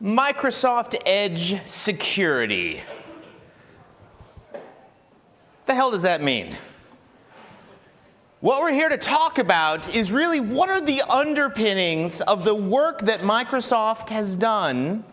Microsoft Edge security. The hell does that mean? What we're here to talk about is really what are the underpinnings of the work that Microsoft has done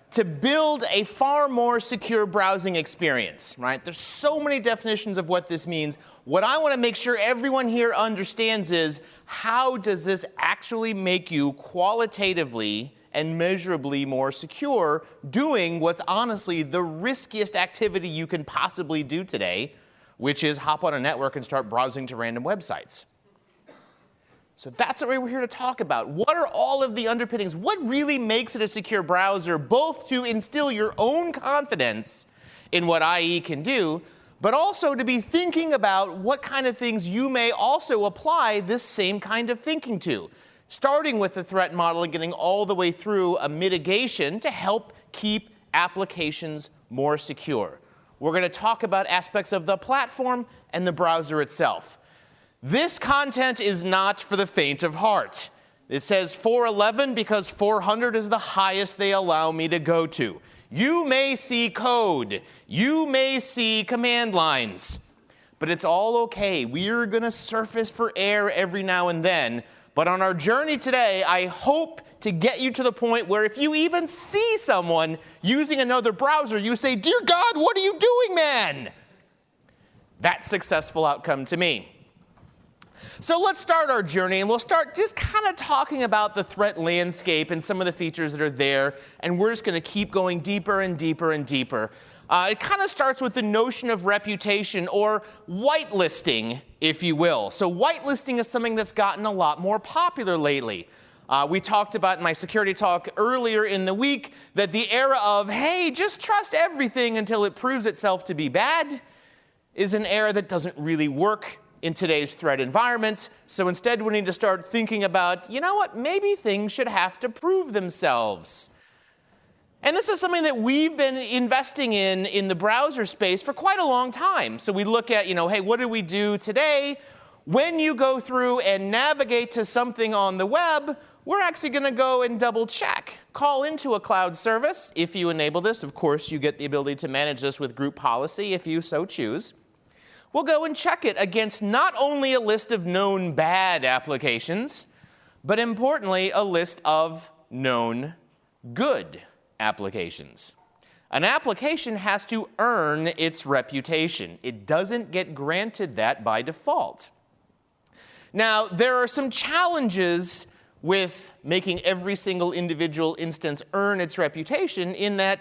to build a far more secure browsing experience, right? There's so many definitions of what this means. What I want to make sure everyone here understands is how does this actually make you qualitatively and measurably more secure doing what's honestly the riskiest activity you can possibly do today, which is hop on a network and start browsing to random websites. So that's what we're here to talk about. What are all of the underpinnings? What really makes it a secure browser, both to instill your own confidence in what IE can do, but also to be thinking about what kind of things you may also apply this same kind of thinking to, starting with the threat model and getting all the way through a mitigation to help keep applications more secure. We're going to talk about aspects of the platform and the browser itself. This content is not for the faint of heart. It says 411 because 400 is the highest they allow me to go to. You may see code. You may see command lines. But it's all okay. We're going to surface for error every now and then. But on our journey today, I hope to get you to the point where if you even see someone using another browser, you say, "Dear God, what are you doing, man?" That's successful outcome to me. So let's start our journey, and we'll start just kind of talking about the threat landscape and some of the features that are there, and we're just going to keep going deeper and deeper and deeper. It kind of starts with the notion of reputation, or whitelisting, if you will. So whitelisting is something that's gotten a lot more popular lately. We talked about in my security talk earlier in the week that the era of, hey, just trust everything until it proves itself to be bad, is an era that doesn't really work in today's threat environment. So instead, we need to start thinking about, you know what, maybe things should have to prove themselves. And this is something that we've been investing in the browser space for quite a long time. So we look at, hey, what do we do today? When you go through and navigate to something on the web, we're actually going to go and double check. Call into a cloud service. If you enable this, of course, you get the ability to manage this with group policy if you so choose. We'll go and check it against not only a list of known bad applications, but importantly, a list of known good applications. An application has to earn its reputation. It doesn't get granted that by default. Now, there are some challenges with making every single individual instance earn its reputation in that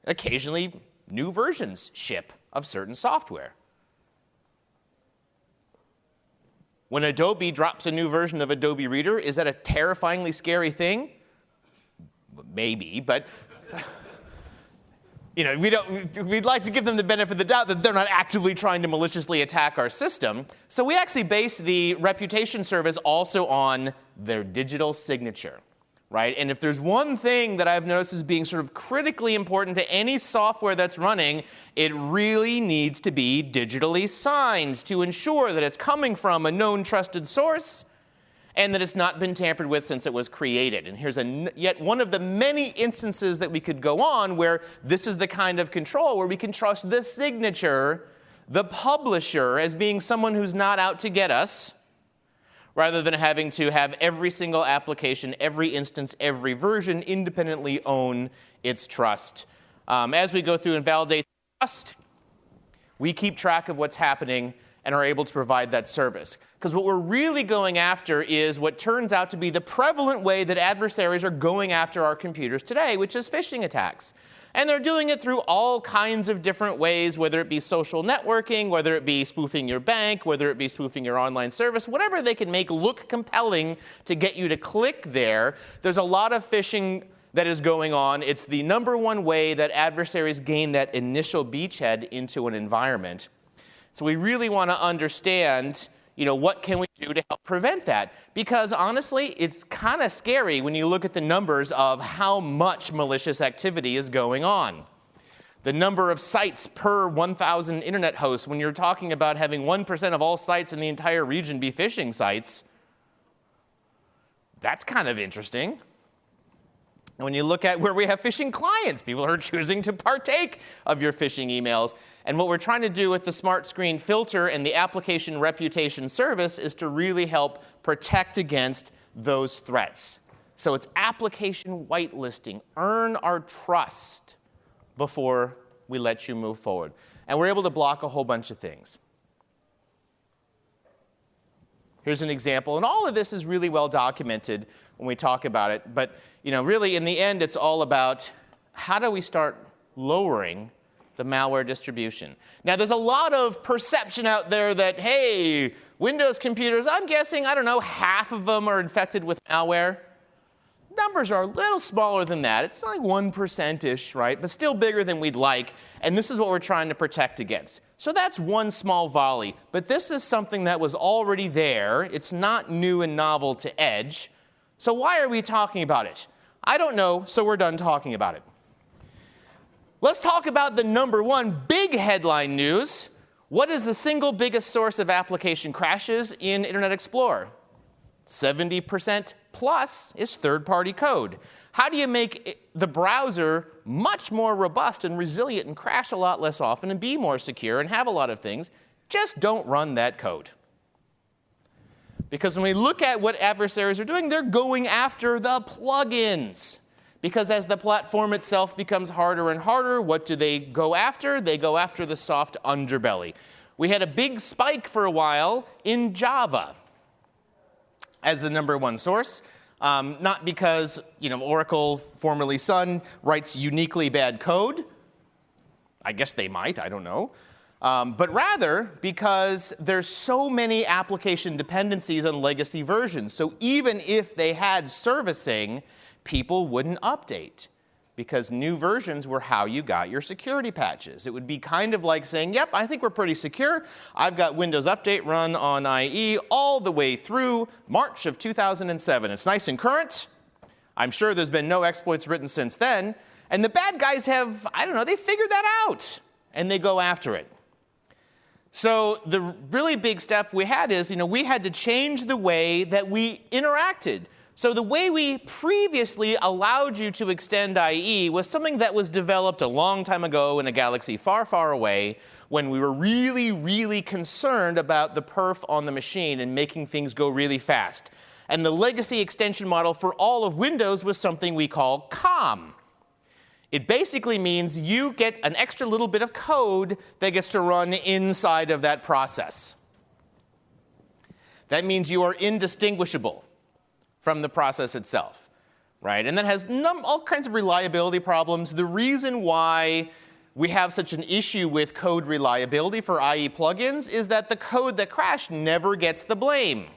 occasionally new versions ship of certain software. When Adobe drops a new version of Adobe Reader, is that a terrifyingly scary thing? Maybe, but we'd like to give them the benefit of the doubt that they're not actively trying to maliciously attack our system. So we actually base the reputation service also on their digital signature, right? And if there's one thing that I've noticed as being sort of critically important to any software that's running, it really needs to be digitally signed to ensure that it's coming from a known trusted source and that it's not been tampered with since it was created. And here's yet one of the many instances that we could go on where this is the kind of control where we can trust the signature, the publisher, as being someone who's not out to get us, rather than having to have every single application, every instance, every version independently own its trust. As we go through and validate trust, we keep track of what's happening and are able to provide that service. Because what we're really going after is what turns out to be the prevalent way that adversaries are going after our computers today, which is phishing attacks. And they're doing it through all kinds of different ways, whether it be social networking, whether it be spoofing your bank, whether it be spoofing your online service, whatever they can make look compelling to get you to click there. There's a lot of phishing that is going on. It's the number one way that adversaries gain that initial beachhead into an environment. So we really want to understand, what can we do to help prevent that? Because honestly, it's kind of scary when you look at the numbers of how much malicious activity is going on. The number of sites per 1,000 internet hosts, when you're talking about having 1% of all sites in the entire region be phishing sites, that's kind of interesting. And when you look at where we have phishing clients, people are choosing to partake of your phishing emails. And what we're trying to do with the Smart Screen filter and the application reputation service is to really help protect against those threats. So it's application whitelisting. Earn our trust before we let you move forward. And we're able to block a whole bunch of things. Here's an example. And all of this is really well documented when we talk about it. But really, in the end, it's all about how do we start lowering the malware distribution. Now, there's a lot of perception out there that, hey, Windows computers, I'm guessing, I don't know, half of them are infected with malware. Numbers are a little smaller than that. It's like 1%-ish, right? But still bigger than we'd like. And this is what we're trying to protect against. So that's one small volley. But this is something that was already there. It's not new and novel to Edge. So why are we talking about it? I don't know, so we're done talking about it. Let's talk about the number one big headline news. What is the single biggest source of application crashes in Internet Explorer? 70% plus is third-party code. How do you make the browser much more robust and resilient and crash a lot less often and be more secure and have a lot of things? Just don't run that code. Because when we look at what adversaries are doing, they're going after the plugins. Because as the platform itself becomes harder and harder, what do they go after? They go after the soft underbelly. We had a big spike for a while in Java as the number one source. Not because Oracle, formerly Sun, writes uniquely bad code. I guess they might, I don't know. But rather because there's so many application dependencies on legacy versions. So even if they had servicing, people wouldn't update because new versions were how you got your security patches. It would be kind of like saying, yep, I think we're pretty secure. I've got Windows Update run on IE all the way through March of 2007. It's nice and current. I'm sure there's been no exploits written since then. And the bad guys have, they figured that out. And they go after it. So the really big step we had is, we had to change the way that we interacted. So the way we previously allowed you to extend IE was something that was developed a long time ago in a galaxy far, far away when we were really, really concerned about the perf on the machine and making things go really fast. And the legacy extension model for all of Windows was something we call COM. It basically means you get an extra little bit of code that gets to run inside of that process. That means you are indistinguishable from the process itself, right? And that has all kinds of reliability problems. The reason why we have such an issue with code reliability for IE plugins is that the code that crashed never gets the blame.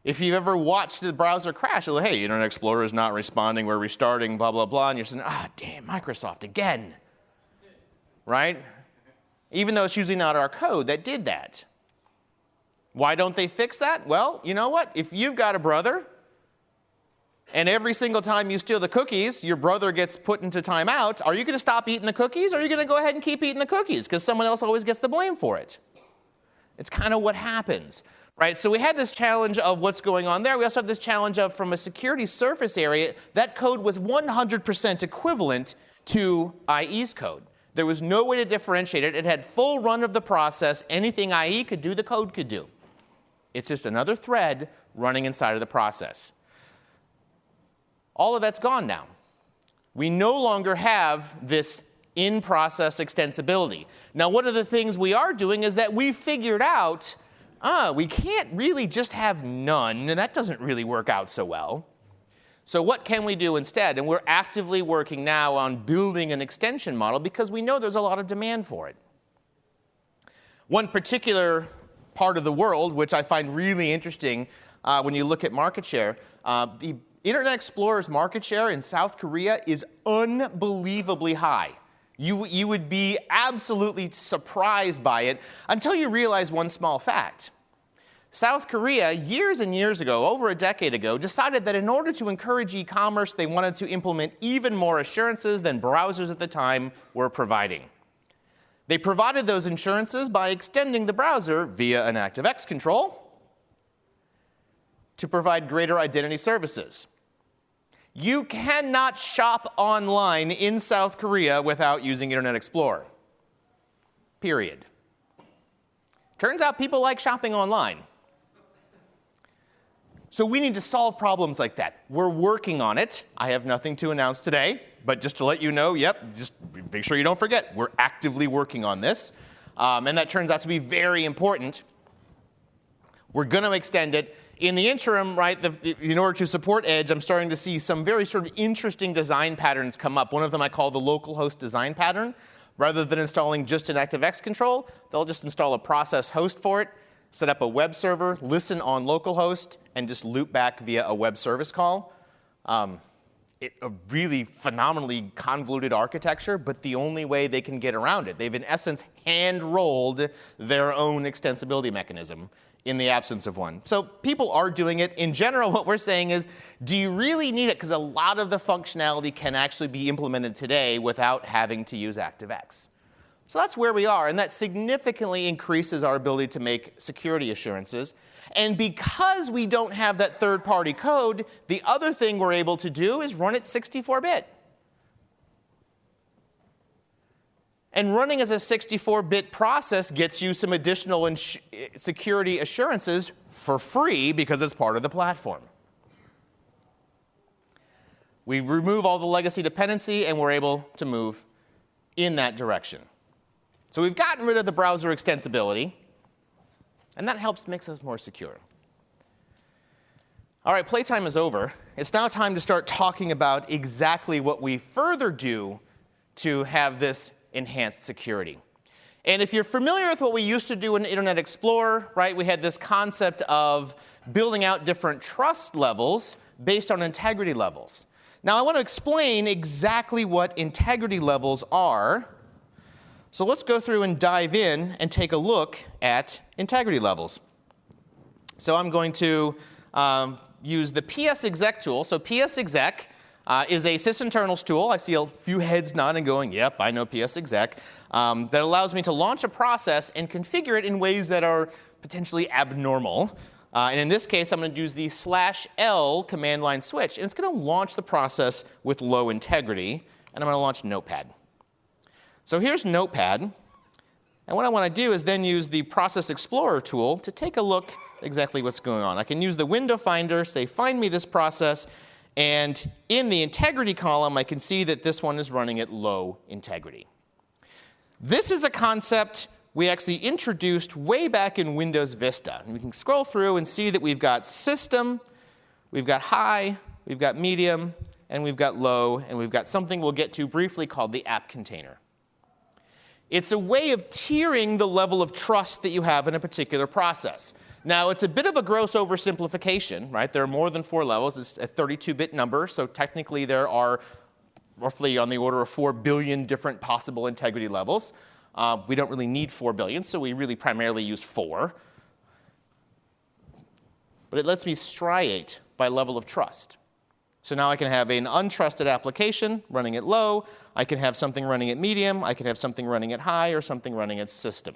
If you've ever watched the browser crash, you're like, hey, Internet Explorer is not responding, we're restarting, blah, blah, blah, and you're saying, damn, Microsoft again, right? Even though it's usually not our code that did that. Why don't they fix that? Well, you know what? If you've got a brother, and every single time you steal the cookies, your brother gets put into timeout, are you going to stop eating the cookies, or are you going to go ahead and keep eating the cookies because someone else always gets the blame for it? It's kind of what happens, right? So we had this challenge of what's going on there. We also have this challenge of, from a security surface area, that code was 100% equivalent to IE's code. There was no way to differentiate it. It had full run of the process. Anything IE could do, the code could do. It's just another thread running inside of the process. All of that's gone now. We no longer have this in-process extensibility. Now, one of the things we are doing is that we figured out, we can't really just have none, and that doesn't really work out so well. So what can we do instead? And we're actively working now on building an extension model because we know there's a lot of demand for it. One particular part of the world, which I find really interesting when you look at market share, the Internet Explorer's market share in South Korea is unbelievably high. You would be absolutely surprised by it until you realize one small fact. South Korea, years and years ago, over a decade ago, decided that in order to encourage e-commerce, they wanted to implement even more assurances than browsers at the time were providing. They provided those assurances by extending the browser via an ActiveX control to provide greater identity services. You cannot shop online in South Korea without using Internet Explorer. Period. Turns out people like shopping online. So we need to solve problems like that. We're working on it. I have nothing to announce today, but just to let you know, just make sure you don't forget, we're actively working on this. And that turns out to be very important. We're going to extend it. In the interim, right, in order to support Edge, I'm starting to see some very sort of interesting design patterns come up. One of them I call the local host design pattern. Rather than installing just an ActiveX control, they'll just install a process host for it, set up a web server, listen on localhost, and just loop back via a web service call. A really phenomenally convoluted architecture, but the only way they can get around it. They've, in essence, hand-rolled their own extensibility mechanism in the absence of one. So people are doing it. In general, what we're saying is, do you really need it? Because a lot of the functionality can actually be implemented today without having to use ActiveX. So that's where we are, and that significantly increases our ability to make security assurances. And because we don't have that third-party code, the other thing we're able to do is run it 64-bit. And running as a 64-bit process gets you some additional security assurances for free because it's part of the platform. We remove all the legacy dependency, and we're able to move in that direction. So we've gotten rid of the browser extensibility, and that helps make us more secure. All right, playtime is over. It's now time to start talking about exactly what we further do to have this enhanced security. And if you're familiar with what we used to do in Internet Explorer, right, we had this concept of building out different trust levels based on integrity levels. Now, I want to explain exactly what integrity levels are. So let's go through and dive in and take a look at integrity levels. So I'm going to use the psexec tool. So psexec is a sysinternals tool. I see a few heads nodding going, yep, I know psexec. That allows me to launch a process and configure it in ways that are potentially abnormal. And in this case, I'm going to use the /L command line switch. And it's going to launch the process with low integrity. And I'm going to launch Notepad. So here's Notepad. And what I want to do is then use the Process Explorer tool to take a look exactly what's going on. I can use the window finder, say, find me this process. And in the integrity column, I can see that this one is running at low integrity. This is a concept we actually introduced way back in Windows Vista. And we can scroll through and see that we've got system, we've got high, we've got medium, and we've got low, and we've got something we'll get to briefly called the app container. It's a way of tiering the level of trust that you have in a particular process. Now, it's a bit of a gross oversimplification, right? There are more than 4 levels. It's a 32-bit number, so technically there are roughly on the order of 4 billion different possible integrity levels. We don't really need 4 billion, so we really primarily use 4. But it lets me striate by level of trust. So now I can have an untrusted application running at low. I can have something running at medium. I can have something running at high or something running at system.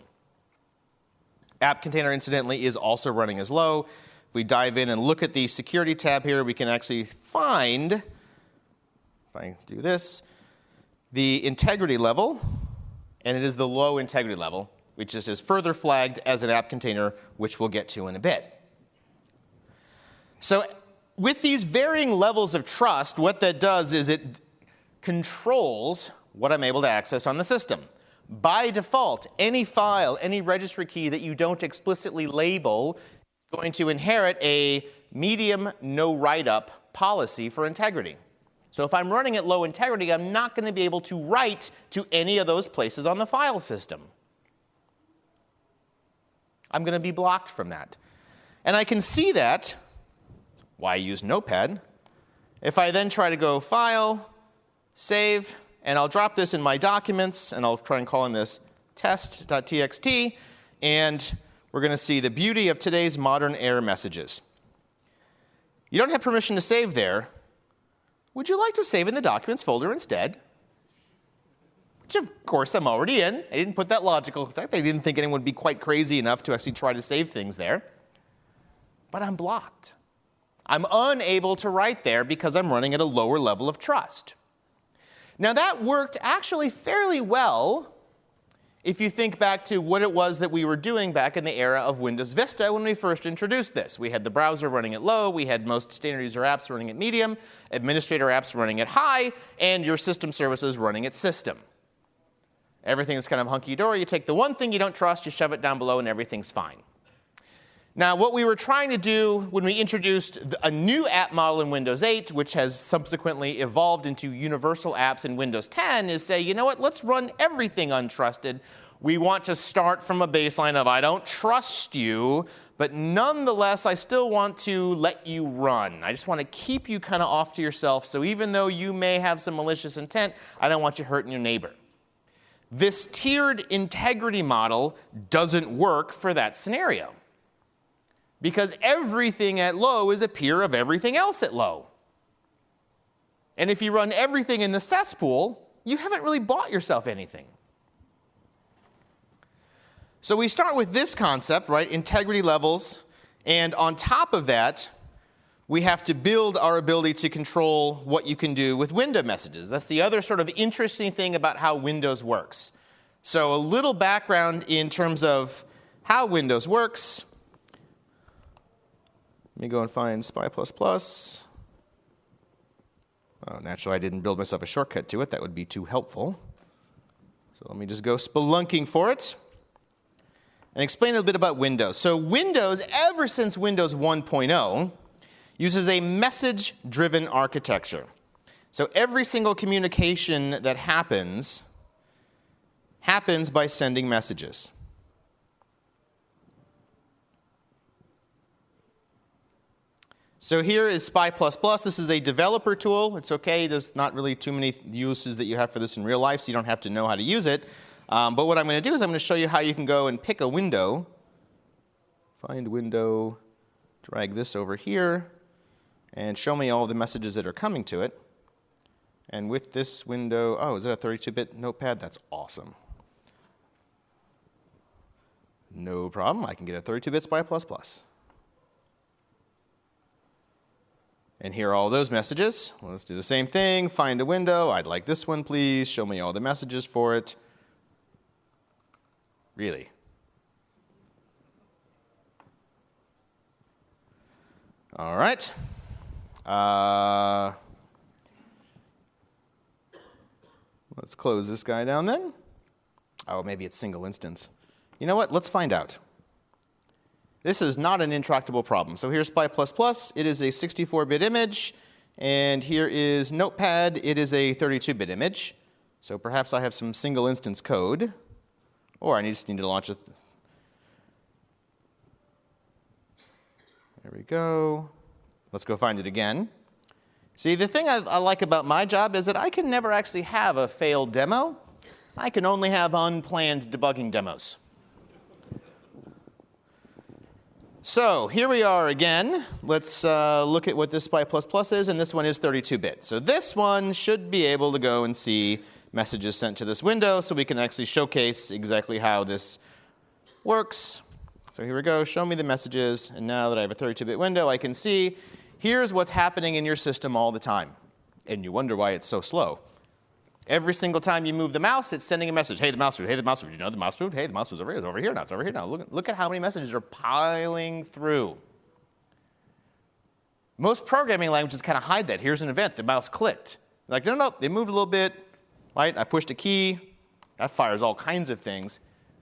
App container, incidentally, is also running as low. If we dive in and look at the security tab here, we can actually find, if I do this, the integrity level. And it is the low integrity level, which is further flagged as an app container, which we'll get to in a bit. So with these varying levels of trust, what that does is it controls what I'm able to access on the system. By default, any file, any registry key that you don't explicitly label is going to inherit a medium no write-up policy for integrity. So if I'm running at low integrity, I'm not going to be able to write to any of those places on the file system. I'm going to be blocked from that. And I can see that. Why use Notepad? If I then try to go File, Save, and I'll drop this in my documents, and I'll try and call in this test.txt, and we're going to see the beauty of today's modern error messages. You don't have permission to save there. Would you like to save in the Documents folder instead? Which, of course, I'm already in. I didn't put that logical. In fact, I didn't think anyone would be quite crazy enough to actually try to save things there. But I'm blocked. I'm unable to write there because I'm running at a lower level of trust. Now that worked actually fairly well if you think back to what it was that we were doing back in the era of Windows Vista when we first introduced this. We had the browser running at low, we had most standard user apps running at medium, administrator apps running at high, and your system services running at system. Everything's kind of hunky-dory. You take the one thing you don't trust, you shove it down below, and everything's fine. Now, what we were trying to do when we introduced a new app model in Windows 8, which has subsequently evolved into universal apps in Windows 10, is say, you know what, let's run everything untrusted. We want to start from a baseline of, I don't trust you, but nonetheless, I still want to let you run. I just want to keep you kind of off to yourself, so even though you may have some malicious intent, I don't want you hurting your neighbor. This tiered integrity model doesn't work for that scenario, because everything at low is a peer of everything else at low. And if you run everything in the cesspool, you haven't really bought yourself anything. So we start with this concept, right? Integrity levels. And on top of that, we have to build our ability to control what you can do with window messages. That's the other sort of interesting thing about how Windows works. So a little background in terms of how Windows works. Let me go and find SPY++. Oh, naturally, I didn't build myself a shortcut to it. That would be too helpful. So let me just go spelunking for it and explain a little bit about Windows. So Windows, ever since Windows 1.0, uses a message-driven architecture. So every single communication that happens by sending messages. So here is SPY++. This is a developer tool. It's okay. There's not really too many uses that you have for this in real life, so you don't have to know how to use it. But what I'm going to do is I'm going to show you how you can go and pick a window. Find window, drag this over here, and show me all the messages that are coming to it. And with this window, oh, is that a 32-bit notepad? That's awesome. No problem. I can get a 32-bit SPY++. And here are all those messages. Well, let's do the same thing. Find a window. I'd like this one, please. Show me all the messages for it. Really? All right. Let's close this guy down then. Oh, maybe it's single instance. You know what? Let's find out. This is not an intractable problem. So here's SPY++. It is a 64-bit image. And here is Notepad. It is a 32-bit image. So perhaps I have some single instance code. Or I just need to launch it. There we go. Let's go find it again. See, the thing I like about my job is that I can never actually have a failed demo. I can only have unplanned debugging demos. So here we are again. Let's look at what this SPY++ is, and this one is 32-bit. So this one should be able to go and see messages sent to this window, so we can actually showcase exactly how this works. So here we go. Show me the messages. And now that I have a 32-bit window, I can see here's what's happening in your system all the time. And you wonder why it's so slow. Every single time you move the mouse, it's sending a message. Hey, the mouse food. Hey, the mouse food. You know the mouse food? Hey, the mouse food's over here. It's over here now. It's over here now. Look at how many messages are piling through. Most programming languages kind of hide that. Here's an event. The mouse clicked. Like, no, they moved a little bit. Right? I pushed a key. That fires all kinds of things.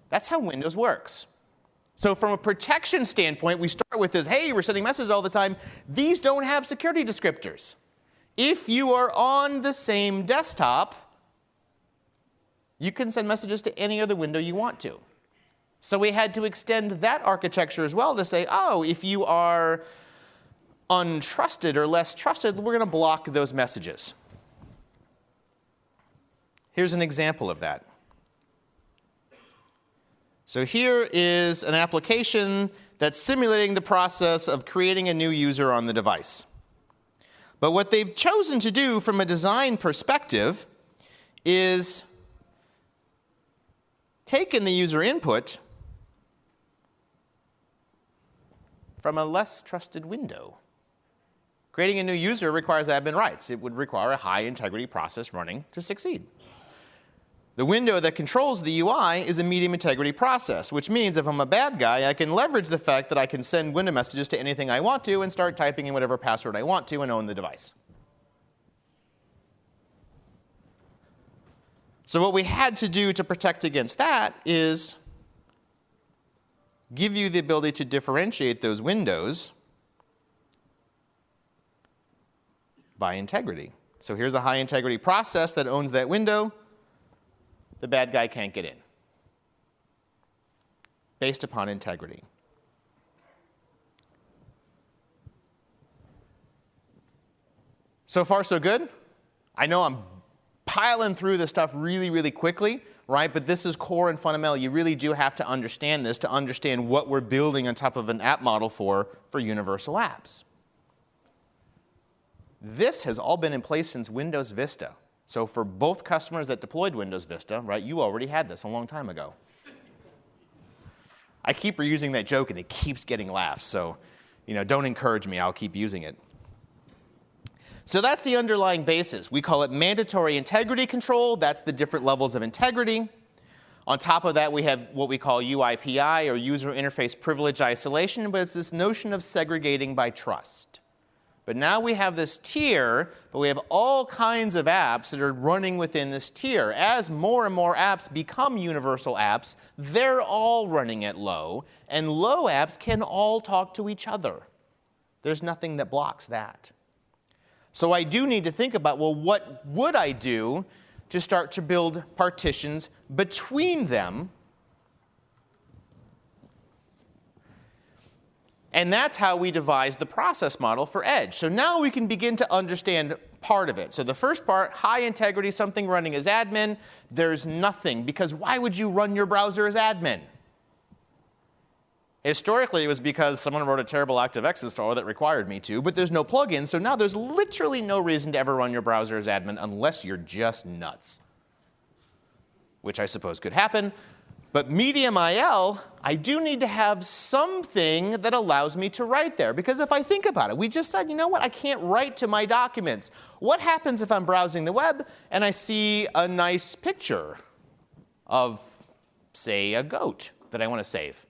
That's how Windows works. So from a protection standpoint, we start with this, hey, we're sending messages all the time. These don't have security descriptors. If you are on the same desktop, you can send messages to any other window you want to. So we had to extend that architecture as well to say, oh, if you are untrusted or less trusted, we're going to block those messages. Here's an example of that. So here is an application that's simulating the process of creating a new user on the device. But what they've chosen to do from a design perspective is taken the user input from a less trusted window. Creating a new user requires admin rights. It would require a high-integrity process running to succeed. The window that controls the UI is a medium-integrity process, which means if I'm a bad guy, I can leverage the fact that I can send window messages to anything I want to and start typing in whatever password I want to and own the device. So what we had to do to protect against that is give you the ability to differentiate those windows by integrity. So here's a high-integrity process that owns that window. The bad guy can't get in, based upon integrity. So far, so good. I know I'm piling through this stuff really, really quickly, right? But this is core and fundamental. You really do have to understand this to understand what we're building on top of an app model for universal apps. This has all been in place since Windows Vista. So for both customers that deployed Windows Vista, right, you already had this a long time ago. I keep reusing that joke, and it keeps getting laughs. So, don't encourage me. I'll keep using it. So that's the underlying basis. We call it mandatory integrity control. That's the different levels of integrity. On top of that, we have what we call UIPI, or user interface privilege isolation, but it's this notion of segregating by trust. But now we have this tier, but we have all kinds of apps that are running within this tier. As more and more apps become universal apps, they're all running at low, and low apps can all talk to each other. There's nothing that blocks that. So I do need to think about, well, what would I do to start to build partitions between them? And that's how we devised the process model for Edge. So now we can begin to understand part of it. So the first part, high integrity, something running as admin. There's nothing, because why would you run your browser as admin? Historically, it was because someone wrote a terrible ActiveX installer that required me to, but there's no plugin, so now there's literally no reason to ever run your browser as admin unless you're just nuts, which I suppose could happen. But Medium IL, I do need to have something that allows me to write there. Because if I think about it, we just said, you know what, I can't write to my documents. What happens if I'm browsing the web and I see a nice picture of, say, a goat that I want to save?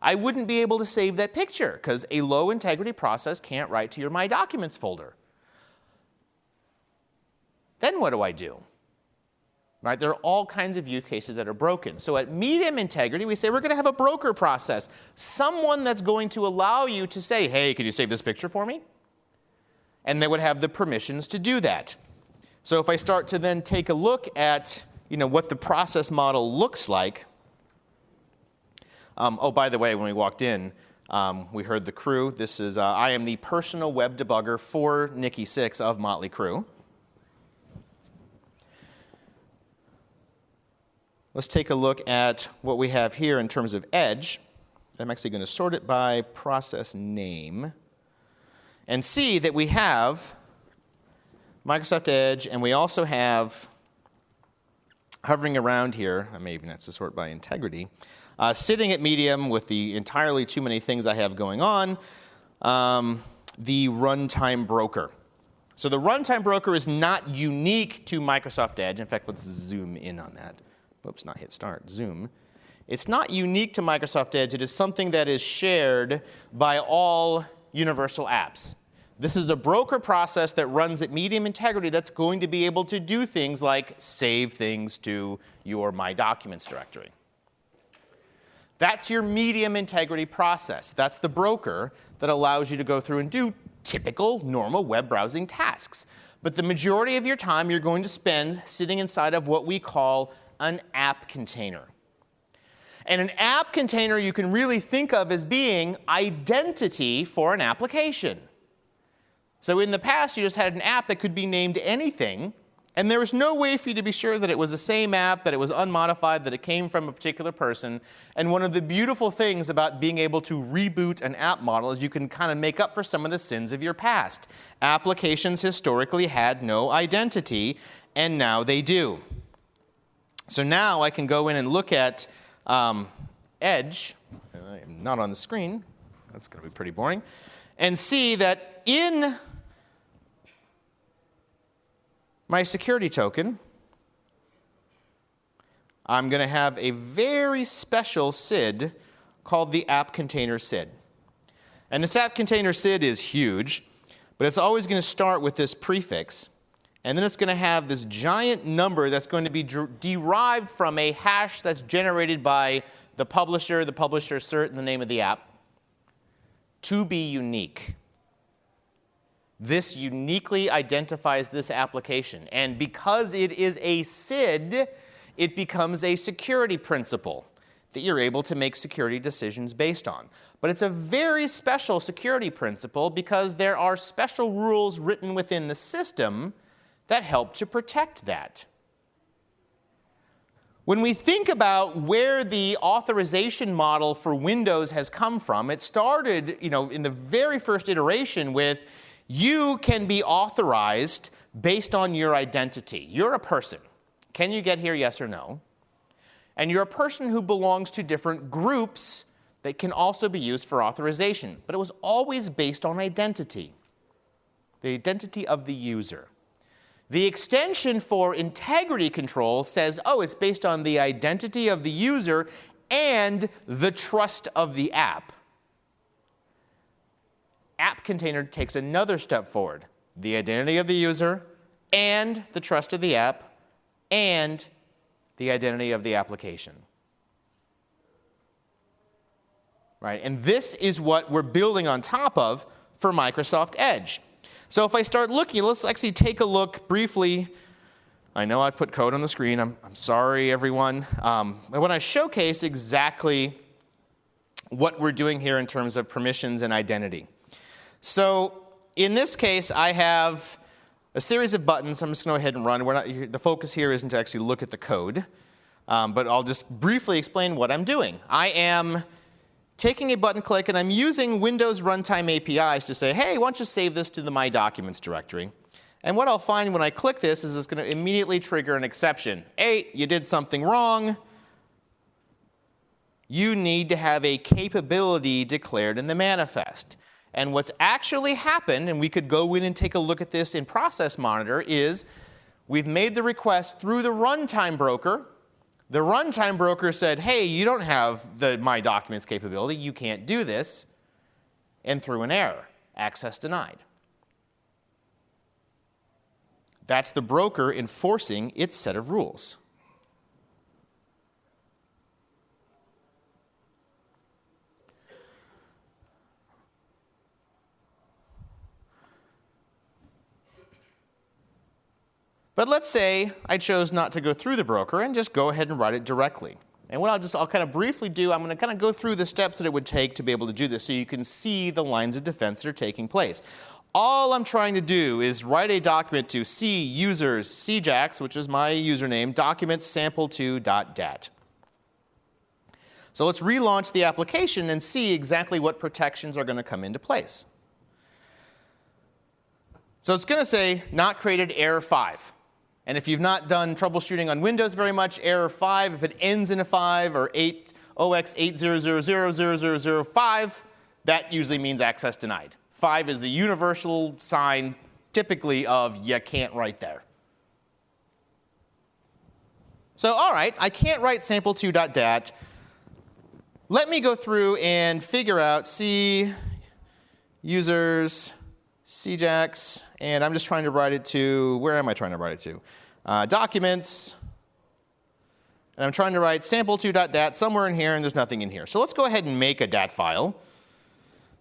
I wouldn't be able to save that picture because a low integrity process can't write to your My Documents folder. Then what do I do? Right? There are all kinds of use cases that are broken. So at medium integrity, we say we're going to have a broker process, someone that's going to allow you to say, hey, can you save this picture for me? And they would have the permissions to do that. So if I start to then take a look at what the process model looks like. Oh, by the way, when we walked in, we heard the crew. This is, I am the personal web debugger for Nikki Sixx of Motley Crue. Let's take a look at what we have here in terms of Edge. I'm actually going to sort it by process name and see that we have Microsoft Edge, and we also have, hovering around here, I may even have to sort by integrity, sitting at medium with the entirely too many things I have going on, the runtime broker. So the runtime broker is not unique to Microsoft Edge. In fact, let's zoom in on that. Oops, not hit start, zoom. It's not unique to Microsoft Edge. It is something that is shared by all universal apps. This is a broker process that runs at medium integrity that's going to be able to do things like save things to your My Documents directory. That's your medium integrity process. That's the broker that allows you to go through and do typical, normal web browsing tasks. But the majority of your time you're going to spend sitting inside of what we call an app container. And an app container you can really think of as being identity for an application. So in the past, you just had an app that could be named anything, and there was no way for you to be sure that it was the same app, that it was unmodified, that it came from a particular person. And one of the beautiful things about being able to reboot an app model is you can kind of make up for some of the sins of your past. Applications historically had no identity, and now they do. So now I can go in and look at Edge. I am not on the screen. That's going to be pretty boring. And see that in my security token, I'm going to have a very special SID called the app container SID. And this app container SID is huge, but it's always going to start with this prefix. And then it's going to have this giant number that's going to be derived from a hash that's generated by the publisher cert, and the name of the app, to be unique. This uniquely identifies this application. And because it is a SID, it becomes a security principle that you're able to make security decisions based on. But it's a very special security principle because there are special rules written within the system that help to protect that. When we think about where the authorization model for Windows has come from, it started, in the very first iteration with you can be authorized based on your identity. You're a person. Can you get here, yes or no? And you're a person who belongs to different groups that can also be used for authorization. But it was always based on identity, the identity of the user. The extension for integrity control says, oh, it's based on the identity of the user and the trust of the app. App container takes another step forward. The identity of the user and the trust of the app and the identity of the application. Right? And this is what we're building on top of for Microsoft Edge. So if I start looking, let's actually take a look briefly. I know I put code on the screen. I'm sorry, everyone. I want to showcase exactly what we're doing here in terms of permissions and identity. So in this case, I have a series of buttons. I'm just going to go ahead and run. The focus here isn't to actually look at the code, but I'll just briefly explain what I'm doing. I am taking a button click, and I'm using Windows Runtime APIs to say, hey, why don't you save this to the My Documents directory? And what I'll find when I click this is it's going to immediately trigger an exception. Hey, you did something wrong. You need to have a capability declared in the manifest. And what's actually happened, and we could go in and take a look at this in Process Monitor, is we've made the request through the runtime broker. The runtime broker said, hey, you don't have the My Documents capability. You can't do this. And threw an error. Access denied. That's the broker enforcing its set of rules. But let's say I chose not to go through the broker and just go ahead and write it directly. And what I'll kind of briefly do, I'm going to kind of go through the steps that it would take to be able to do this so you can see the lines of defense that are taking place. All I'm trying to do is write a document to C users cjax, which is my username, document sample2.dat. So let's relaunch the application and see exactly what protections are going to come into place. So it's going to say not created error 5. And if you've not done troubleshooting on Windows very much, error 5, if it ends in a 5 or 0x80000005, that usually means access denied. 5 is the universal sign, typically, of you can't write there. So, all right, I can't write sample2.dat. Let me go through and figure out C users cjax, and I'm just trying to write it to, where am I trying to write it to? Documents, and I'm trying to write sample2.dat somewhere in here, and there's nothing in here. So let's go ahead and make a dat file.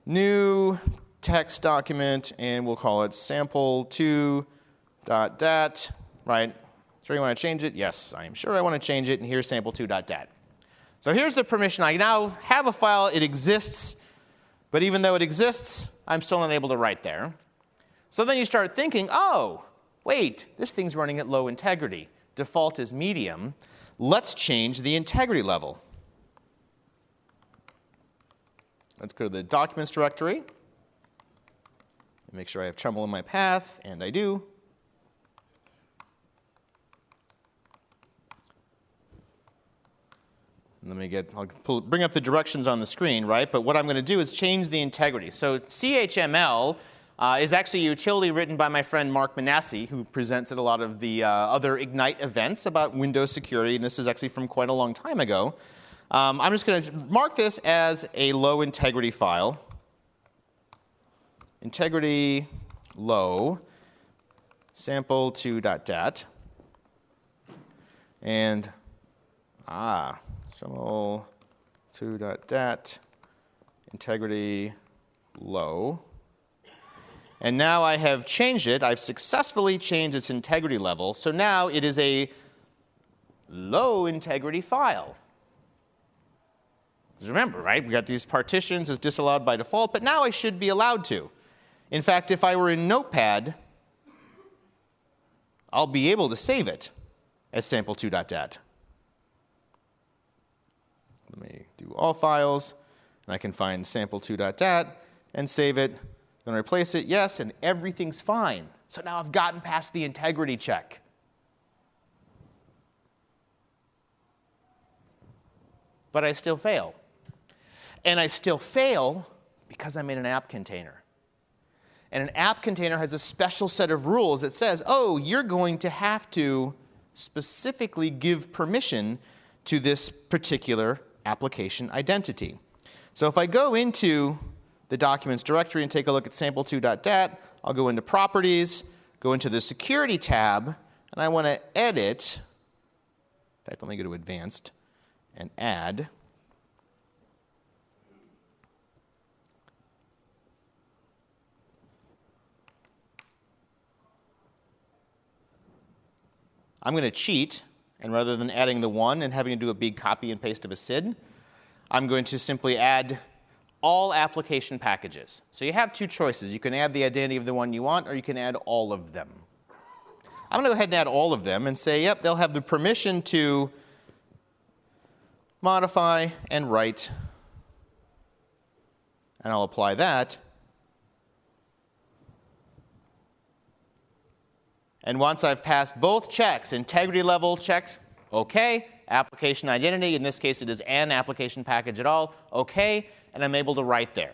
New text document, and we'll call it sample2.dat, right? Sure you want to change it? Yes, I am sure I want to change it, and here's sample2.dat. So here's the permission. I now have a file. It exists, but even though it exists, I'm still unable to write there. So then you start thinking, oh, wait, this thing's running at low integrity. Default is medium. Let's change the integrity level. Let's go to the documents directory. Make sure I have Chumble in my path, and I do. I'll bring up the directions on the screen, right? But what I'm going to do is change the integrity. So CHML is actually a utility written by my friend Mark Manassi, who presents at a lot of the other Ignite events about Windows security, and this is actually from quite a long time ago. I'm just going to mark this as a low integrity file. Integrity low sample2.dat. And, sample2.dat, integrity low. And now I have changed it. I've successfully changed its integrity level. So now it is a low integrity file. Because remember, right, we got these partitions as disallowed by default, but now I should be allowed to. In fact, if I were in Notepad, I'll be able to save it as sample2.dat. Let me do all files, and I can find sample2.dat and save it. I'm going to replace it, yes, and everything's fine. So now I've gotten past the integrity check. But I still fail. And I still fail because I'm in an app container. And an app container has a special set of rules that says, oh, you're going to have to specifically give permission to this particular application identity. So if I go into the documents directory and take a look at sample2.dat, I'll go into properties, go into the security tab, and I want to edit. In fact, let me go to advanced and add. I'm going to cheat, and rather than adding the 1 and having to do a big copy and paste of a SID, I'm going to simply add all application packages. So you have two choices. You can add the identity of the one you want, or you can add all of them. I'm going to go ahead and add all of them and say, yep, they'll have the permission to modify and write. And I'll apply that. And once I've passed both checks, integrity level checked, OK. Application identity, in this case it is an application package at all, OK. And I'm able to write there.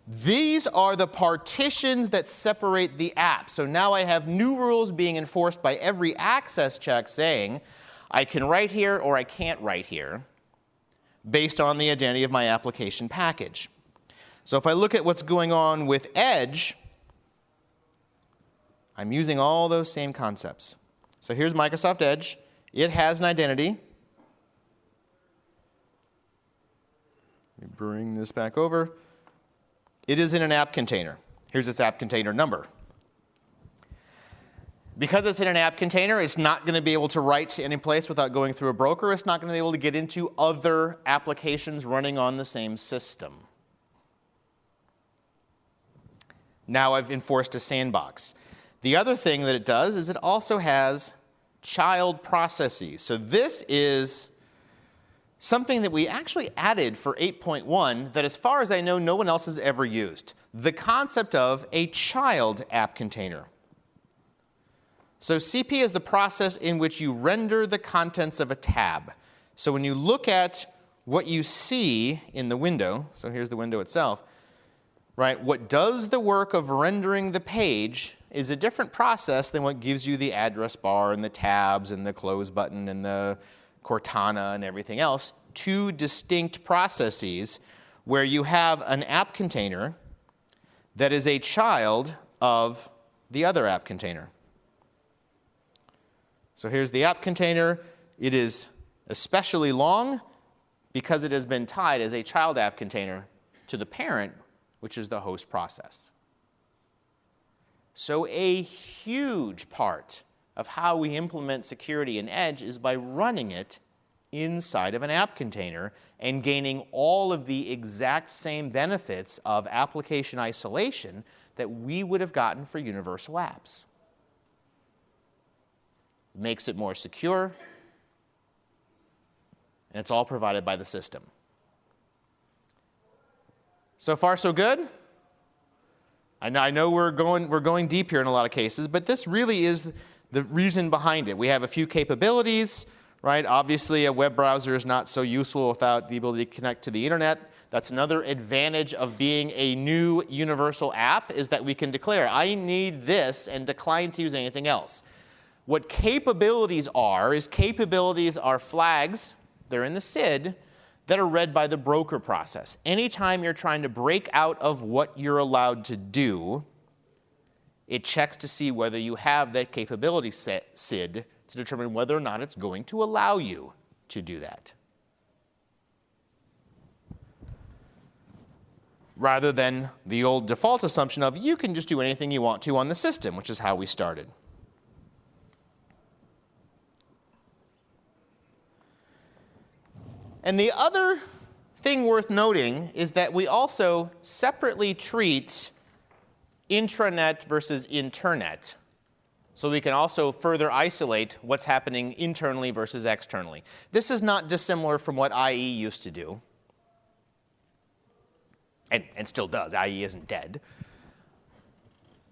These are the partitions that separate the app. So now I have new rules being enforced by every access check saying I can write here or I can't write here based on the identity of my application package. So if I look at what's going on with Edge, I'm using all those same concepts. So here's Microsoft Edge. It has an identity. Let me bring this back over. It is in an app container. Here's its app container number. Because it's in an app container, it's not going to be able to write to any place without going through a broker. It's not going to be able to get into other applications running on the same system. Now I've enforced a sandbox. The other thing that it does is it also has child processes. So this is something that we actually added for 8.1 that, as far as I know, no one else has ever used. The concept of a child app container. So CP is the process in which you render the contents of a tab. So when you look at what you see in the window, so here's the window itself, right? What does the work of rendering the page is a different process than what gives you the address bar and the tabs and the close button and the Cortana and everything else. Two distinct processes where you have an app container that is a child of the other app container. So here's the app container. It is especially long because it has been tied as a child app container to the parent, which is the host process. So a huge part of how we implement security in Edge is by running it inside of an app container and gaining all of the exact same benefits of application isolation that we would have gotten for universal apps. It makes it more secure, and it's all provided by the system. So far, so good? I know we're going deep here in a lot of cases, but this really is the reason behind it. We have a few capabilities, right? Obviously, a web browser is not so useful without the ability to connect to the internet. That's another advantage of being a new universal app, is that we can declare, I need this, and decline to use anything else. What capabilities are flags, they're in the SID, that are read by the broker process. Anytime you're trying to break out of what you're allowed to do, it checks to see whether you have that capability SID to determine whether or not it's going to allow you to do that. Rather than the old default assumption of you can just do anything you want to on the system, which is how we started. And the other thing worth noting is that we also separately treat intranet versus internet. So we can also further isolate what's happening internally versus externally. This is not dissimilar from what IE used to do. And still does. IE isn't dead.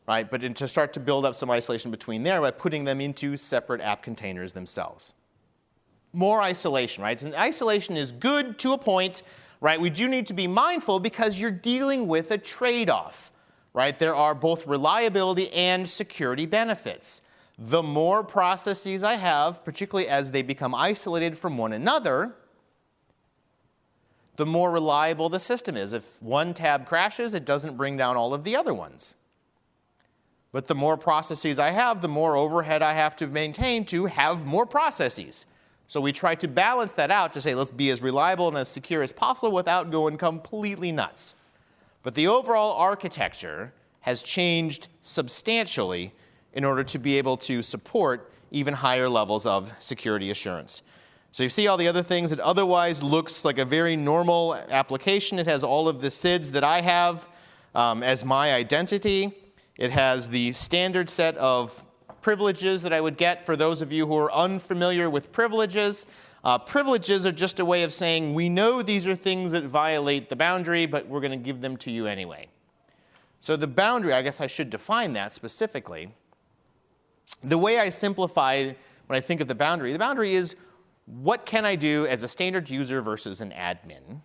Right? But to start to build up some isolation between there by putting them into separate app containers themselves. More isolation, right? And isolation is good to a point, right? We do need to be mindful because you're dealing with a trade-off, right? There are both reliability and security benefits. The more processes I have, particularly as they become isolated from one another, the more reliable the system is. If one tab crashes, it doesn't bring down all of the other ones. But the more processes I have, the more overhead I have to maintain to have more processes. So we try to balance that out to say, let's be as reliable and as secure as possible without going completely nuts. But the overall architecture has changed substantially in order to be able to support even higher levels of security assurance. So you see all the other things. It otherwise looks like a very normal application. It has all of the SIDs that I have as my identity. It has the standard set of privileges that I would get for those of you who are unfamiliar with privileges. Privileges are just a way of saying we know these are things that violate the boundary, but we're going to give them to you anyway. So the boundary, I guess I should define that specifically. The way I simplify when I think of the boundary is what can I do as a standard user versus an admin?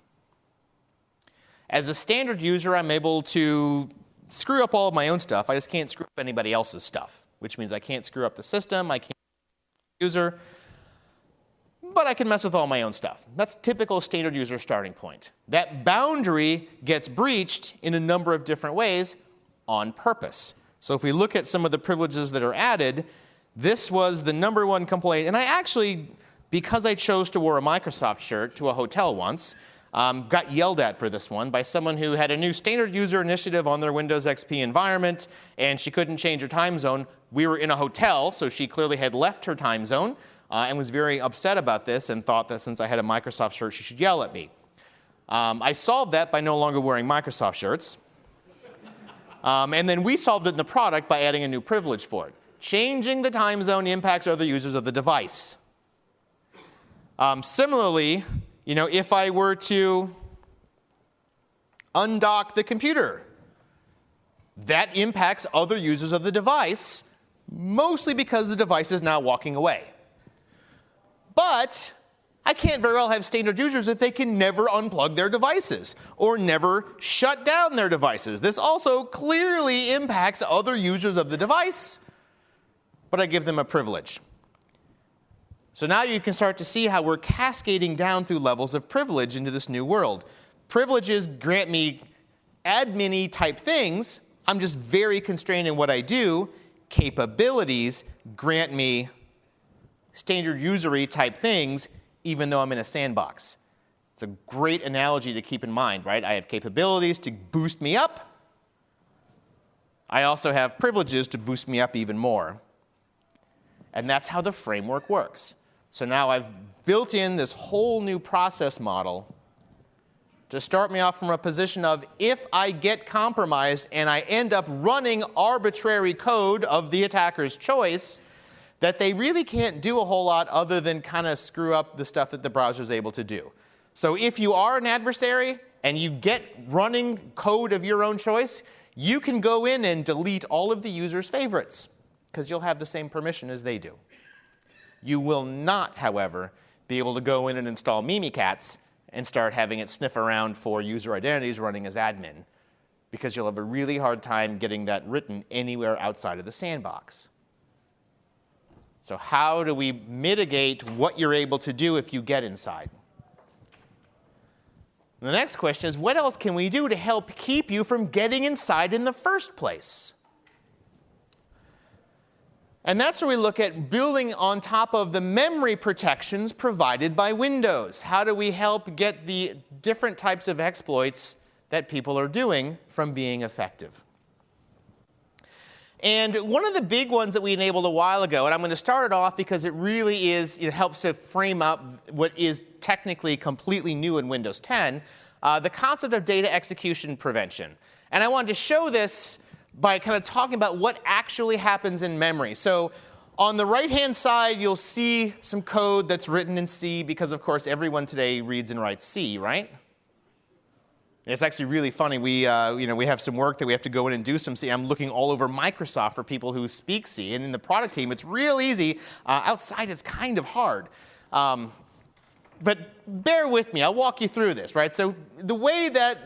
As a standard user, I'm able to screw up all of my own stuff. I just can't screw up anybody else's stuff, which means I can't screw up the system, I can't screw up the user, but I can mess with all my own stuff. That's typical standard user starting point. That boundary gets breached in a number of different ways on purpose. So if we look at some of the privileges that are added, this was the number one complaint. And I actually, because I chose to wear a Microsoft shirt to a hotel once, got yelled at for this one by someone who had a new standard user initiative on their Windows XP environment, and she couldn't change her time zone. We were in a hotel, so she clearly had left her time zone and was very upset about this and thought that since I had a Microsoft shirt, she should yell at me. I solved that by no longer wearing Microsoft shirts. And then we solved it in the product by adding a new privilege for it. Changing the time zone impacts other users of the device. Similarly, if I were to undock the computer, that impacts other users of the device, mostly because the device is now walking away. But I can't very well have standard users if they can never unplug their devices or never shut down their devices. This also clearly impacts other users of the device, but I give them a privilege. So now you can start to see how we're cascading down through levels of privilege into this new world. Privileges grant me admin-y type things. I'm just very constrained in what I do. Capabilities grant me standard user-y type things, even though I'm in a sandbox. It's a great analogy to keep in mind, right? I have capabilities to boost me up. I also have privileges to boost me up even more. And that's how the framework works. So now I've built in this whole new process model to start me off from a position of if I get compromised and I end up running arbitrary code of the attacker's choice, that they really can't do a whole lot other than kind of screw up the stuff that the browser is able to do. So if you are an adversary and you get running code of your own choice, you can go in and delete all of the user's favorites because you'll have the same permission as they do. You will not, however, be able to go in and install Mimikatz and start having it sniff around for user identities running as admin, because you'll have a really hard time getting that written anywhere outside of the sandbox. So how do we mitigate what you're able to do if you get inside? The next question is, what else can we do to help keep you from getting inside in the first place? And that's where we look at building on top of the memory protections provided by Windows. How do we help get the different types of exploits that people are doing from being effective? And one of the big ones that we enabled a while ago, and I'm going to start it off because it really is, it helps to frame up what is technically completely new in Windows 10, the concept of data execution prevention. And I wanted to show this by kind of talking about what actually happens in memory. So on the right-hand side, you'll see some code that's written in C, because of course everyone today reads and writes C, right? It's actually really funny. We have some work that we have to go in and do some C. I'm looking all over Microsoft for people who speak C. And in the product team, it's real easy. Outside, it's kind of hard. But bear with me. I'll walk you through this, right? So the way that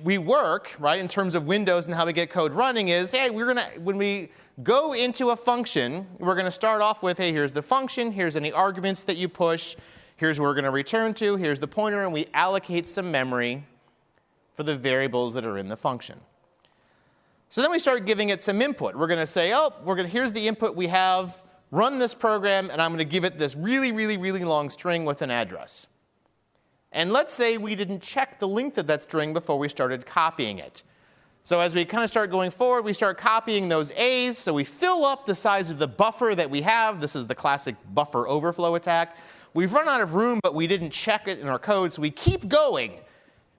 we work, right, in terms of Windows and how we get code running is, hey, when we go into a function, we're going to start off with, hey, here's the function. Here's any arguments that you push. Here's where we're going to return to. Here's the pointer. And we allocate some memory for the variables that are in the function. So then we start giving it some input. We're going to say, oh, here's the input we have. Run this program. And I'm going to give it this really, really, really long string with an address. And let's say we didn't check the length of that string before we started copying it. So as we kind of start going forward, we start copying those A's. So we fill up the size of the buffer that we have. This is the classic buffer overflow attack. We've run out of room, but we didn't check it in our code, so we keep going.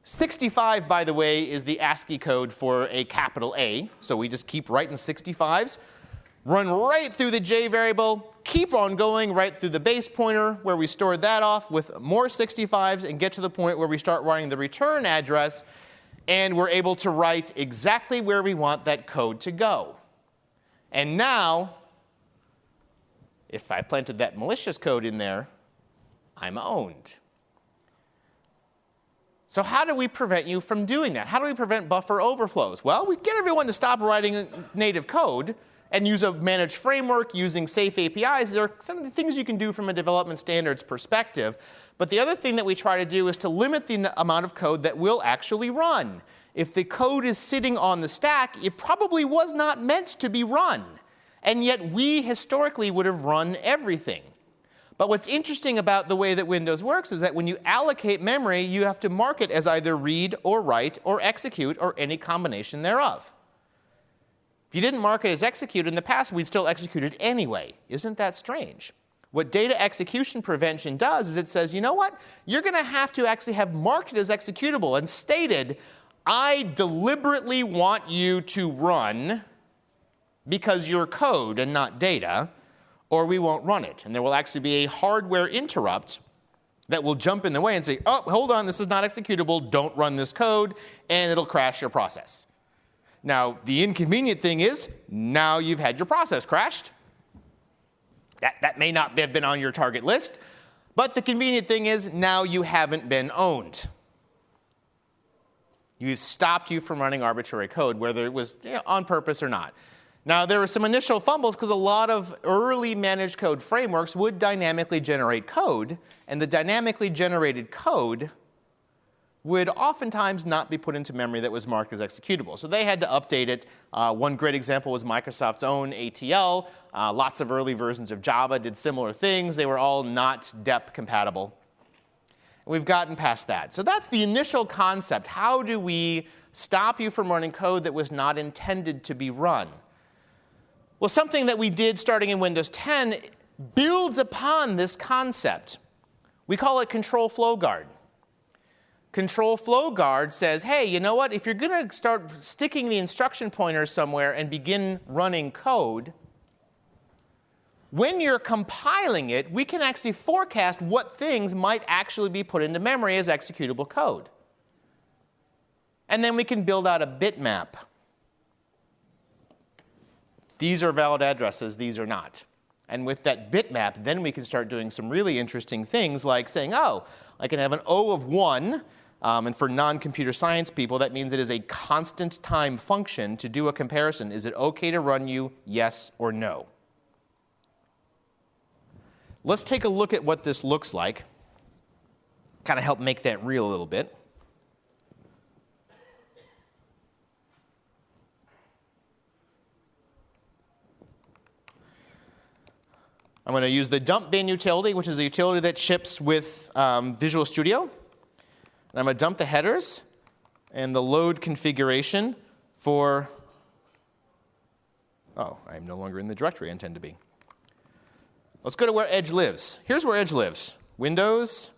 65, by the way, is the ASCII code for a capital A. So we just keep writing 65s, run right through the J variable, keep on going right through the base pointer where we stored that off with more 65s, and get to the point where we start writing the return address, and we're able to write exactly where we want that code to go. And now, if I planted that malicious code in there, I'm owned. So how do we prevent you from doing that? How do we prevent buffer overflows? Well, we get everyone to stop writing native code and use a managed framework using safe APIs. There are some things you can do from a development standards perspective. But the other thing that we try to do is to limit the amount of code that will actually run. If the code is sitting on the stack, it probably was not meant to be run. And yet we historically would have run everything. But what's interesting about the way that Windows works is that when you allocate memory, you have to mark it as either read or write or execute or any combination thereof. If you didn't mark it as execute in the past, we'd still execute it anyway. Isn't that strange? What data execution prevention does is it says, you know what? You're going to have actually have marked it as executable and stated, I deliberately want you to run because you're code and not data, or we won't run it. And there will actually be a hardware interrupt that will jump in the way and say, oh, hold on, this is not executable, don't run this code, and it'll crash your process. Now, the inconvenient thing is, now you've had your process crashed. That may not have been on your target list, but the convenient thing is, now you haven't been owned. You've stopped you from running arbitrary code, whether it was on purpose or not. Now, there were some initial fumbles because a lot of early managed code frameworks would dynamically generate code, and the dynamically generated code would oftentimes not be put into memory that was marked as executable. So they had to update it. One great example was Microsoft's own ATL. Lots of early versions of Java did similar things. They were all not DEP compatible. We've gotten past that. So that's the initial concept. How do we stop you from running code that was not intended to be run? Well, something that we did starting in Windows 10 builds upon this concept. We call it Control Flow Guard. Control Flow Guard says, hey, you know what? If you're going to start sticking the instruction pointer somewhere and begin running code, when you're compiling it, we can actually forecast what things might actually be put into memory as executable code. And then we can build out a bitmap. These are valid addresses, these are not. And with that bitmap, then we can start doing some really interesting things like saying, oh, I can have an O of 1. And for non-computer science people, that means it is a constant time function to do a comparison. Is it OK to run you, yes or no? Let's take a look at what this looks like. Kind of help make that real a little bit. I'm going to use the dump bin utility, which is the utility that ships with Visual Studio. And I'm going to dump the headers and the load configuration for, oh, I'm no longer in the directory I intend to be. Let's go to where Edge lives. Here's where Edge lives. Windows,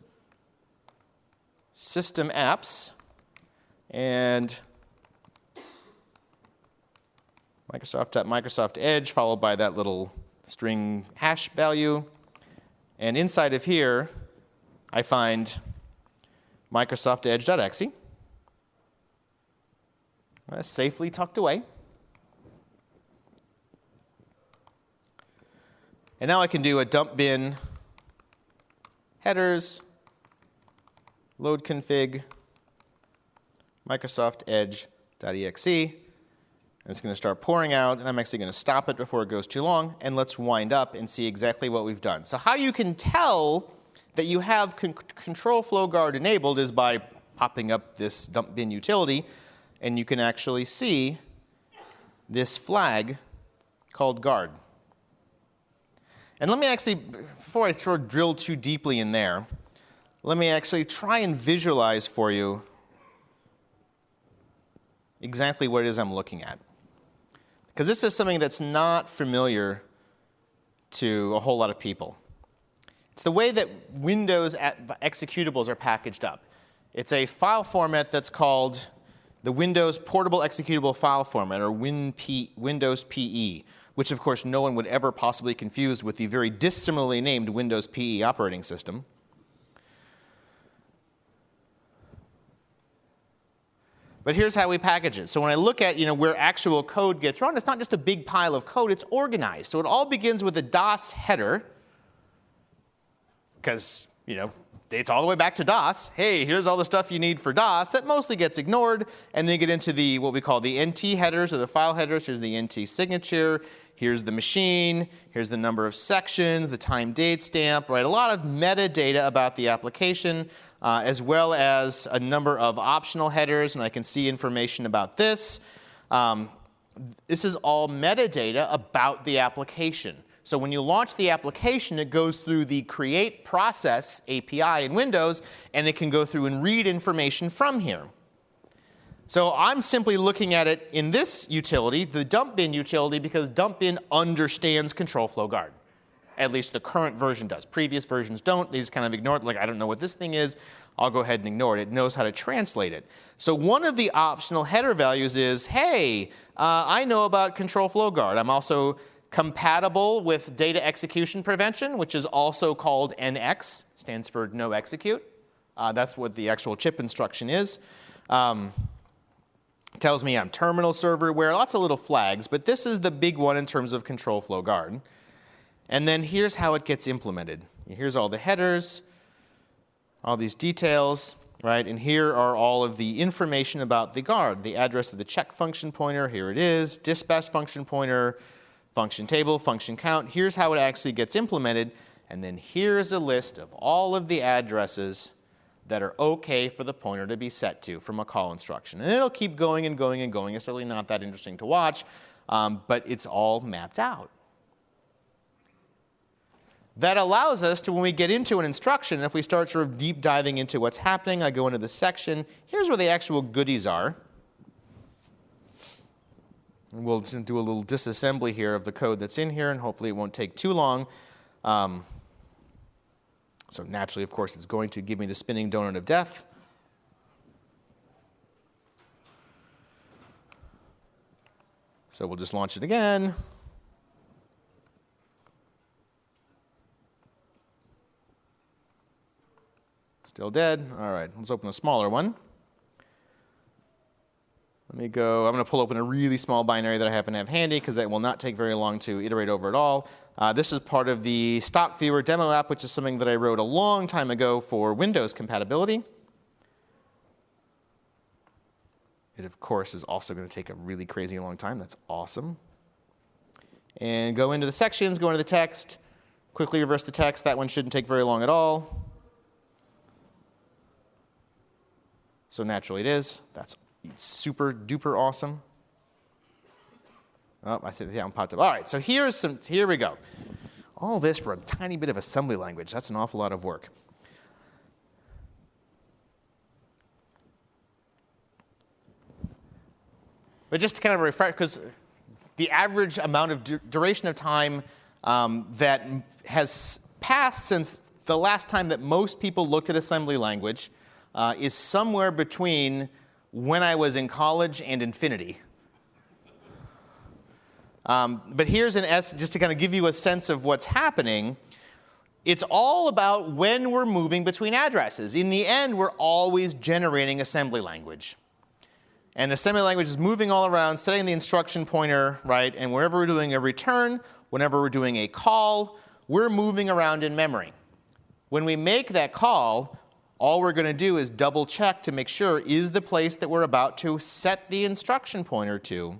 System Apps, and Microsoft Edge, followed by that little string hash value. And inside of here, I find Microsoft Edge.exe. That's safely tucked away. And now I can do a dump bin headers, load config, Microsoft Edge.exe. And it's going to start pouring out, and I'm actually going to stop it before it goes too long, and let's wind up and see exactly what we've done. So how you can tell that you have control flow guard enabled is by popping up this dump bin utility, and you can actually see this flag called guard. And let me actually, before I sort of drill too deeply in there, let me actually try and visualize for you exactly what it is I'm looking at. Because this is something that's not familiar to a whole lot of people. It's the way that Windows executables are packaged up. It's a file format that's called the Windows Portable Executable File Format, or Windows PE, which of course no one would ever possibly confuse with the very dissimilarly named Windows PE operating system. But here's how we package it. So when I look at where actual code gets run, it's not just a big pile of code, it's organized. So it all begins with a DOS header, because it's all the way back to DOS. Hey, here's all the stuff you need for DOS. That mostly gets ignored. And then you get into what we call the NT headers, or the file headers. Here's the NT signature. Here's the machine. Here's the number of sections, the time date stamp, right? A lot of metadata about the application, as well as a number of optional headers. And I can see information about this. This is all metadata about the application. So when you launch the application, it goes through the create process API in Windows, and it can go through and read information from here. So I'm simply looking at it in this utility, the dump bin utility, because dump bin understands control flow guard. At least the current version does. Previous versions don't. They just kind of ignore it. Like, I don't know what this thing is. I'll go ahead and ignore it. It knows how to translate it. So one of the optional header values is, hey, I know about control flow guard. I'm also compatible with data execution prevention, which is also called NX, stands for no execute. That's what the actual chip instruction is. Tells me I'm terminal server aware, lots of little flags, but this is the big one in terms of control flow guard. And then here's how it gets implemented. Here's all the headers, all these details, right? And here are all of the information about the guard, the address of the check function pointer, here it is, dispatch function pointer, function table, function count. Here's how it actually gets implemented. And then here's a list of all of the addresses that are OK for the pointer to be set to from a call instruction. And it'll keep going and going and going. It's really not that interesting to watch, but it's all mapped out. That allows us to, when we get into an instruction, if we start sort of deep diving into what's happening, I go into the section. Here's where the actual goodies are. And we'll do a little disassembly here of the code that's in here, and hopefully it won't take too long. So naturally, of course, it's going to give me the spinning donut of death. So we'll just launch it again. Still dead. All right, let's open a smaller one. Let me go, I'm going to pull open a really small binary that I happen to have handy because that will not take very long to iterate over at all. This is part of the stock viewer demo app, which is something that I wrote a long time ago for Windows compatibility. It, of course, is also going to take a really crazy long time. That's awesome. And go into the sections, go into the text, quickly reverse the text. That one shouldn't take very long at all. So naturally it is. That's super duper awesome. Oh, I said that one popped up. All right, so here we go. All this for a tiny bit of assembly language. That's an awful lot of work. But just to kind of refresh, because the average amount of duration of time that has passed since the last time that most people looked at assembly language is somewhere between when I was in college and infinity. But here's an S, just to kind of give you a sense of what's happening. It's all about when we're moving between addresses. In the end, we're always generating assembly language. And assembly language is moving all around, setting the instruction pointer, right? And wherever we're doing a return, whenever we're doing a call, we're moving around in memory. When we make that call, all we're going to do is double check to make sure, is the place that we're about to set the instruction pointer to,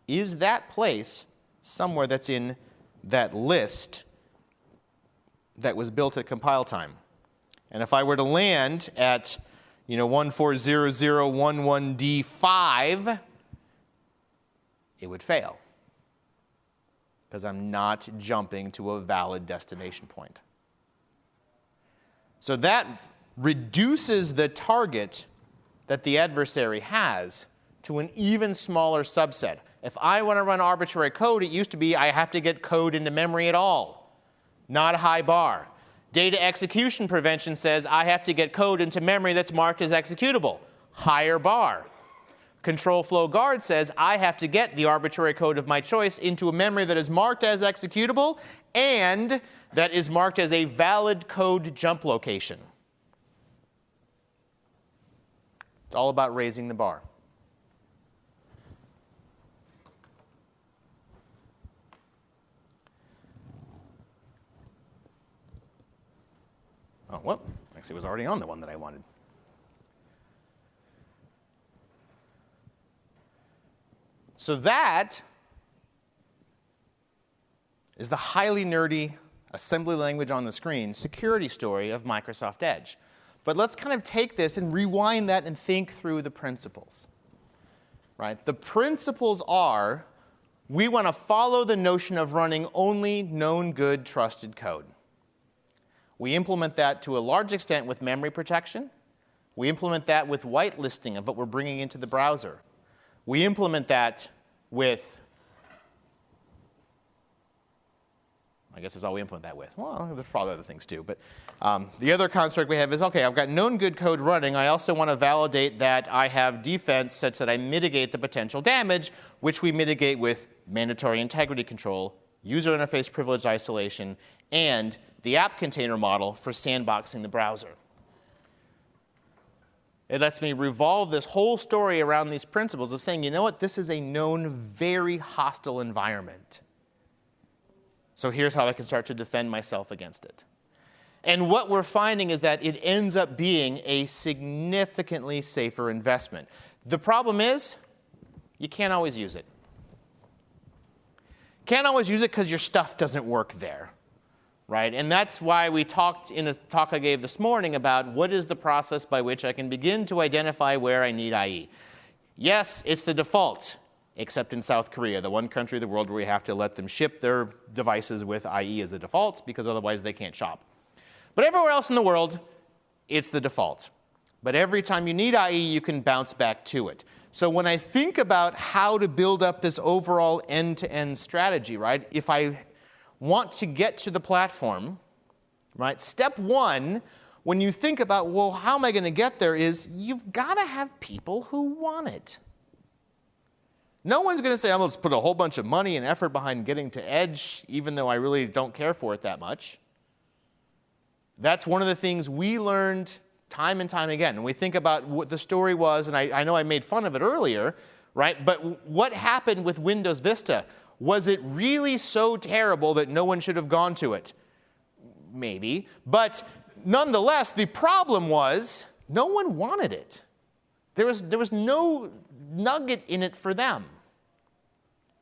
is that place somewhere that's in that list that was built at compile time? And if I were to land at 140011D5, it would fail because I'm not jumping to a valid destination point. So that reduces the target that the adversary has to an even smaller subset. If I want to run arbitrary code, it used to be I have to get code into memory at all, not a high bar. Data execution prevention says I have to get code into memory that's marked as executable, higher bar. Control flow guard says I have to get the arbitrary code of my choice into a memory that is marked as executable and that is marked as a valid code jump location. It's all about raising the bar. Oh, well, actually it was already on the one that I wanted. So that is the highly nerdy assembly language on the screen security story of Microsoft Edge. But let's kind of take this and rewind that and think through the principles. Right? The principles are we want to follow the notion of running only known good trusted code. We implement that to a large extent with memory protection. We implement that with whitelisting of what we're bringing into the browser. We implement that with, I guess that's all we implement that with. Well, there's probably other things too. But the other construct we have is, OK, I've got known good code running. I also want to validate that I have defense such that I mitigate the potential damage, which we mitigate with mandatory integrity control, user interface privilege isolation, and the app container model for sandboxing the browser. It lets me revolve this whole story around these principles of saying, you know what, this is a known very hostile environment. So here's how I can start to defend myself against it. And what we're finding is that it ends up being a significantly safer investment. The problem is, you can't always use it. Can't always use it because your stuff doesn't work there. Right? And that's why we talked in a talk I gave this morning about what is the process by which I can begin to identify where I need IE. Yes, it's the default, except in South Korea, the one country in the world where we have to let them ship their devices with IE as a default because otherwise they can't shop. But everywhere else in the world, it's the default. But every time you need IE, you can bounce back to it. So when I think about how to build up this overall end-to-end strategy, right, if I want to get to the platform, right? Step one, when you think about, well, how am I going to get there, is you've got to have people who want it. No one's going to say, I'm going to put a whole bunch of money and effort behind getting to Edge, even though I really don't care for it that much. That's one of the things we learned time and time again. And we think about what the story was, and I know I made fun of it earlier, right? But what happened with Windows Vista? Was it really so terrible that no one should have gone to it? Maybe. But nonetheless, the problem was no one wanted it. There was no nugget in it for them.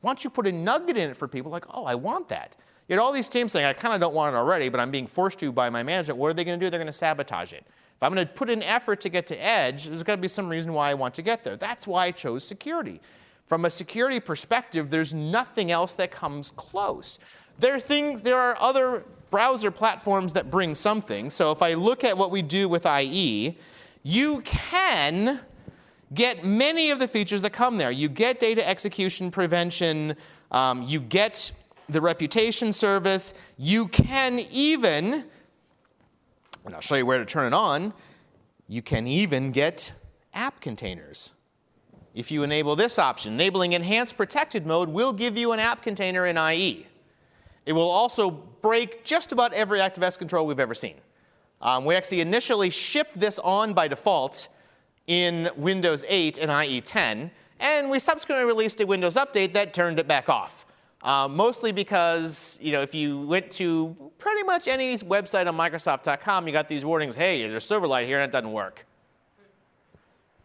Once you put a nugget in it for people, like, oh, I want that. You had all these teams saying, I kind of don't want it already, but I'm being forced to by my management. What are they going to do? They're going to sabotage it. If I'm going to put in effort to get to Edge, there's got to be some reason why I want to get there. That's why I chose security. From a security perspective, there's nothing else that comes close. There are other browser platforms that bring something. So if I look at what we do with IE, you can get many of the features that come there. You get data execution prevention. You get the reputation service. You can even, and I'll show you where to turn it on, you can even get app containers. If you enable this option, enabling enhanced protected mode will give you an app container in IE. It will also break just about every ActiveX control we've ever seen. We actually initially shipped this on by default in Windows 8 and IE 10, and we subsequently released a Windows update that turned it back off. Mostly because, if you went to pretty much any website on Microsoft.com, you got these warnings, hey, there's Silverlight here and it doesn't work.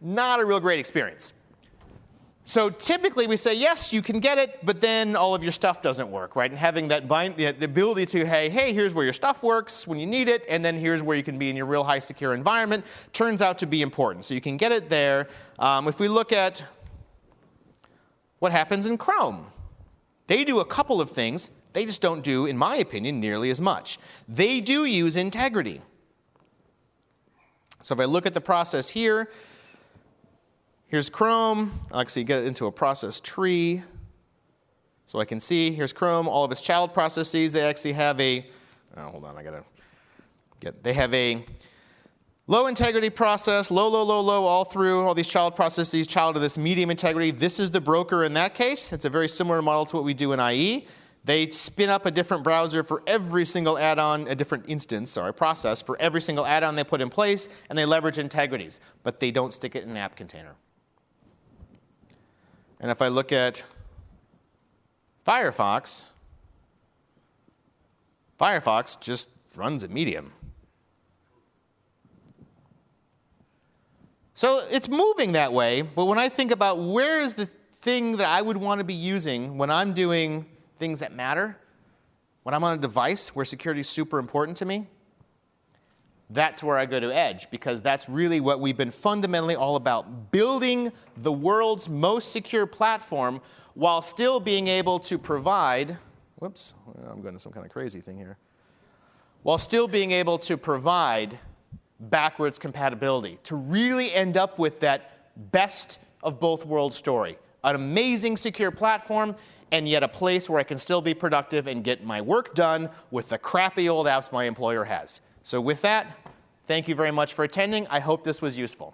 Not a real great experience. So typically we say, yes, you can get it, but then all of your stuff doesn't work, right? And having that the ability to, hey, here's where your stuff works when you need it, and then here's where you can be in your real high secure environment, turns out to be important. So you can get it there. If we look at what happens in Chrome, they do a couple of things. They just don't do, in my opinion, nearly as much. They do use integrity. So if I look at the process here, here's Chrome. I'll actually get it into a process tree. So I can see, here's Chrome, all of its child processes. They actually have a, hold on, they have a low integrity process, low, all through all these child processes, child of this medium integrity. This is the broker in that case. It's a very similar model to what we do in IE. They spin up a different browser for every single add-on, a different process for every single add-on they put in place, and they leverage integrities. But they don't stick it in an app container. And if I look at Firefox, Firefox just runs at medium. So it's moving that way, but when I think about where is the thing that I would want to be using when I'm doing things that matter, when I'm on a device where security is super important to me, that's where I go to Edge, because that's really what we've been fundamentally all about, building the world's most secure platform while still being able to provide, whoops, I'm going to some kind of crazy thing here, while still being able to provide backwards compatibility, to really end up with that best of both worlds story, an amazing secure platform, and yet a place where I can still be productive and get my work done with the crappy old apps my employer has. So with that, thank you very much for attending. I hope this was useful.